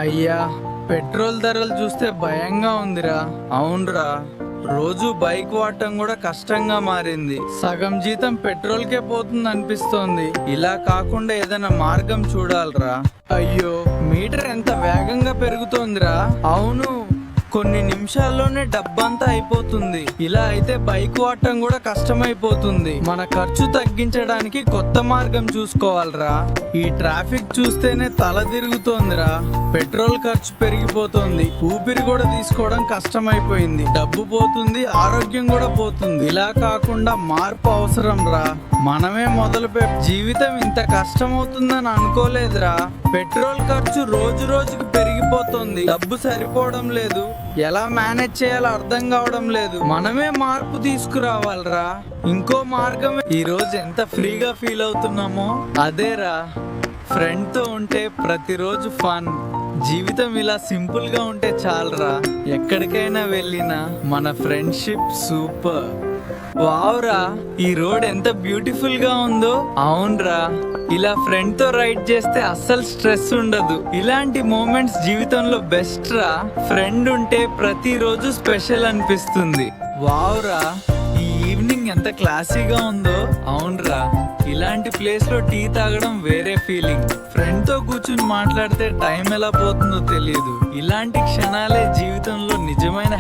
అయ్యా, పెట్రోల్ ధరలు చూస్తే భయంగా ఉందిరా. అవునరా, రోజు బైక్ వాడటం కూడా కష్టంగా మారింది. సగం జీతం పెట్రోల్కే పోతుంది అనిపిస్తోంది. ఇలా కాకుండా ఏదైనా మార్గం చూడాలరా. అయ్యో, మీటర్ ఎంత వేగంగా పెరుగుతోందిరా. అవును, కొన్ని నిమిషాల్లోనే డబ్బంతా అయిపోతుంది. ఇలా అయితే బైక్ వాడటం కూడా కష్టమైపోతుంది. మన ఖర్చు తగ్గించడానికి కొత్త మార్గం చూసుకోవాలరా. ఈ ట్రాఫిక్ చూస్తేనే తల తిరుగుతోందిరా. పెట్రోల్ ఖర్చు పెరిగిపోతుంది. ఊపిరి కూడా తీసుకోవడం కష్టమైపోయింది. డబ్బు పోతుంది, ఆరోగ్యం కూడా పోతుంది. ఇలా కాకుండా మార్పు అవసరం రా. మనమే జీవితం ఇంత కష్టమవుతుందని అనుకోలేదురా. పెట్రోల్ ఖర్చు రోజు రోజుకి పెరిగిపోతుంది. డబ్బు సరిపోవడం లేదు. ఎలా మేనేజ్ చేయాలో అర్థం కావడం లేదు. మనమే మార్పు తీసుకురావాలరా. ఇంకో మార్గమే. ఈ రోజు ఎంత ఫ్రీగా ఫీల్ అవుతున్నామో అదేరా. ఫ్రెండ్ తో ఉంటే ప్రతిరోజు ఫన్. జీవితం ఇలా సింపుల్ గా ఉంటే చాలరా. ఎక్కడికైనా వెళ్ళినా మన ఫ్రెండ్షిప్ సూపర్. వావ్రా, ఈ రోడ్ ఎంత బ్యూటిఫుల్ గా ఉందో. అవునరా, ఇలా ఫ్రెండ్ తో రైడ్ చేస్తే అస్సలు స్ట్రెస్ ఉండదు. ఇలాంటి మూమెంట్స్ జీవితంలో బెస్ట్ రా. ఫ్రెండ్ ఉంటే ప్రతిరోజు స్పెషల్ అనిపిస్తుంది. వావ్రా, ఈ ఈవినింగ్ ఎంత క్లాసీగా ఉందో. అవునరా, ఇలాంటి ప్లేస్ లో టీ తాగడం వేరే ఫీలింగ్. ఫ్రెండ్ తో కూర్చుని మాట్లాడితే టైం ఎలా పోతుందో తెలియదు. ఇలాంటి క్షణాలే జీవితంలో నిజమైన